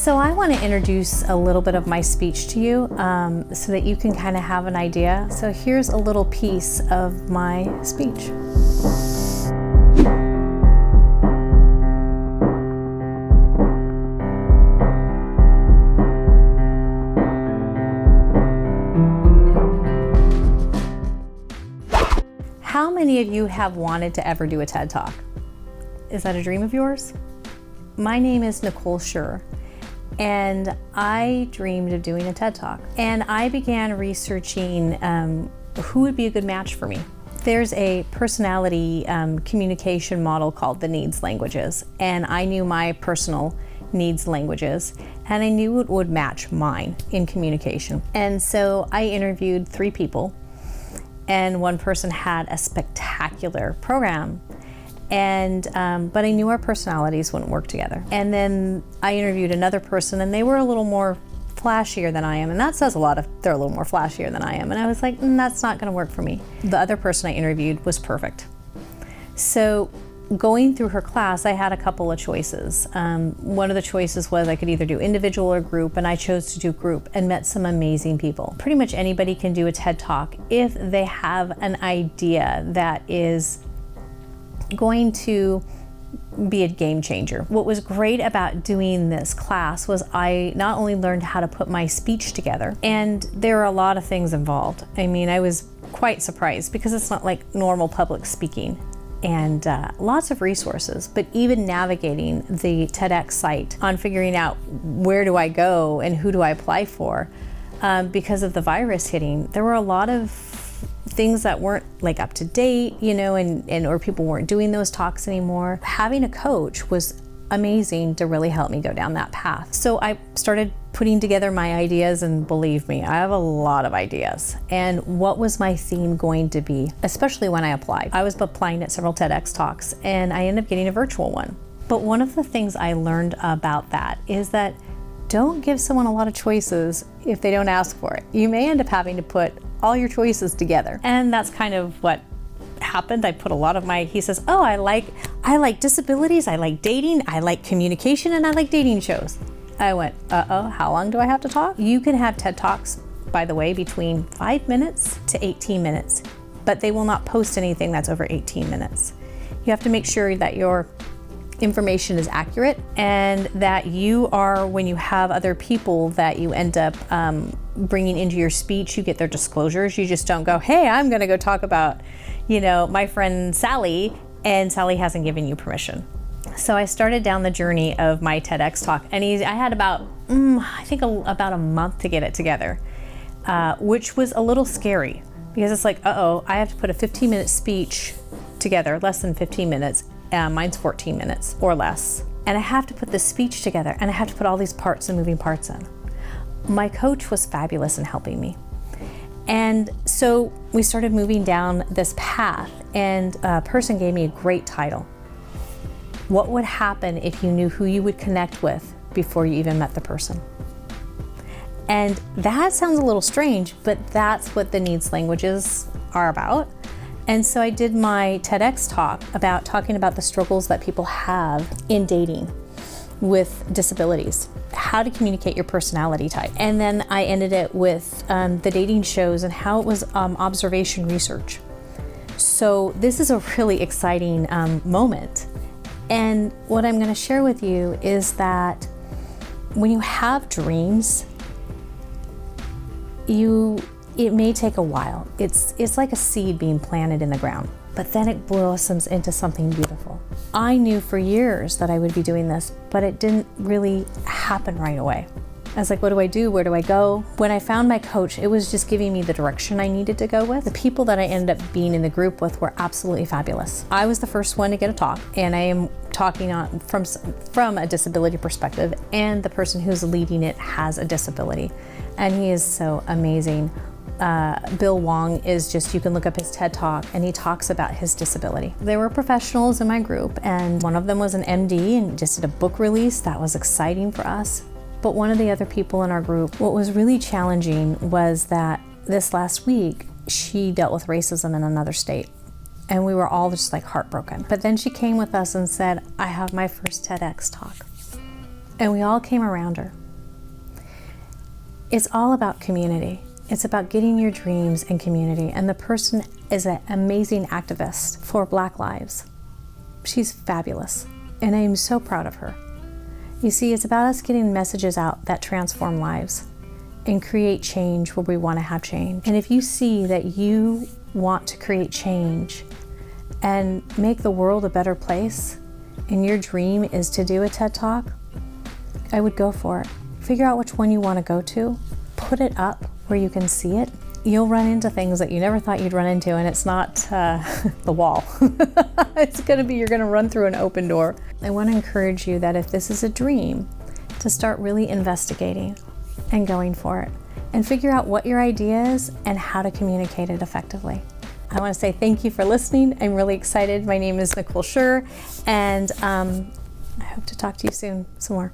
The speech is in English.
So I want to introduce a little bit of my speech to you so that you can kind of have an idea. So here's a little piece of my speech. How many of you have wanted to ever do a TED Talk? Is that a dream of yours? My name is Nicole Schur, and I dreamed of doing a TED Talk. And I began researching who would be a good match for me. There's a personality communication model called the needs languages, and I knew my personal needs languages, and I knew it would match mine in communication. And so I interviewed 3 people, and one person had a spectacular program, and but I knew our personalities wouldn't work together. And then I interviewed another person, and they were a little more flashier than I am, and that says a lot if they're a little more flashier than I am. And I was like, that's not going to work for me. The other person I interviewed was perfect. So going through her class, I had a couple of choices. One of the choices was I could either do individual or group, and I chose to do group and met some amazing people. Pretty much anybody can do a TED Talk if they have an idea that is going to be a game changer. What was great about doing this class was I not only learned how to put my speech together, and there are a lot of things involved. I mean, I was quite surprised because it's not like normal public speaking. And lots of resources, but even navigating the TEDx site on figuring out where do I go and who do I apply for, because of the virus hitting, there were a lot of things that weren't like up to date, and or people weren't doing those talks anymore. Having a coach was amazing to really help me go down that path. So I started putting together my ideas, and believe me, I have a lot of ideas. And what was my theme going to be, especially when I applied? I was applying at several TEDx talks, and I ended up getting a virtual one. But one of the things I learned about that is that don't give someone a lot of choices if they don't ask for it. You may end up having to put all your choices together. And that's kind of what happened. I put a lot of he says, oh, I like disabilities, I like dating, I like communication, and I like dating shows. I went, how long do I have to talk? You can have TED Talks, by the way, between 5 minutes to 18 minutes, but they will not post anything that's over 18 minutes. You have to make sure that your information is accurate, and that you are, when you have other people that you end up bringing into your speech, you get their disclosures. You just don't go, hey, I'm going to go talk about, my friend Sally, and Sally hasn't given you permission. So I started down the journey of my TEDx talk, and I had about a month to get it together, which was a little scary because it's like, I have to put a 15-minute speech together, less than 15 minutes. Mine's 14 minutes or less. And I have to put this speech together, and I have to put all these parts and moving parts in. My coach was fabulous in helping me. And so we started moving down this path, and a person gave me a great title. What would happen if you knew who you would connect with before you even met the person? And that sounds a little strange, but that's what the needs languages are about. And so I did my TEDx talk talking about the struggles that people have in dating with disabilities, how to communicate your personality type. And then I ended it with the dating shows and how it was observation research. So this is a really exciting moment. And what I'm going to share with you is that when you have dreams, it may take a while. It's like a seed being planted in the ground, but then it blossoms into something beautiful. I knew for years that I would be doing this, but it didn't really happen right away. I was like, what do I do? Where do I go? When I found my coach, it was just giving me the direction I needed to go with. The people that I ended up being in the group with were absolutely fabulous. I was the first one to get a talk, and I am talking from a disability perspective, and the person who's leading it has a disability, and he is so amazing. Bill Wong is just, you can look up his TED Talk, and he talks about his disability. There were professionals in my group, and one of them was an MD and just did a book release. That was exciting for us. But one of the other people in our group, what was really challenging was that this last week, she dealt with racism in another state. And we were all just like heartbroken. But then she came with us and said, I have my first TEDx talk. and we all came around her. It's all about community. It's about getting your dreams in community, and the person is an amazing activist for Black lives. She's fabulous, and I am so proud of her. You see, it's about us getting messages out that transform lives and create change where we want to have change. And if you see that you want to create change and make the world a better place, and your dream is to do a TED Talk, I would go for it. Figure out which one you want to go to, put it up where you can see it. You'll run into things that you never thought you'd run into, and it's not the wall. It's going to be, you're going to run through an open door. I want to encourage you that if this is a dream, to start really investigating and going for it, and figure out what your idea is and how to communicate it effectively. I want to say thank you for listening. I'm really excited. My name is Nicole Schur, and I hope to talk to you soon some more.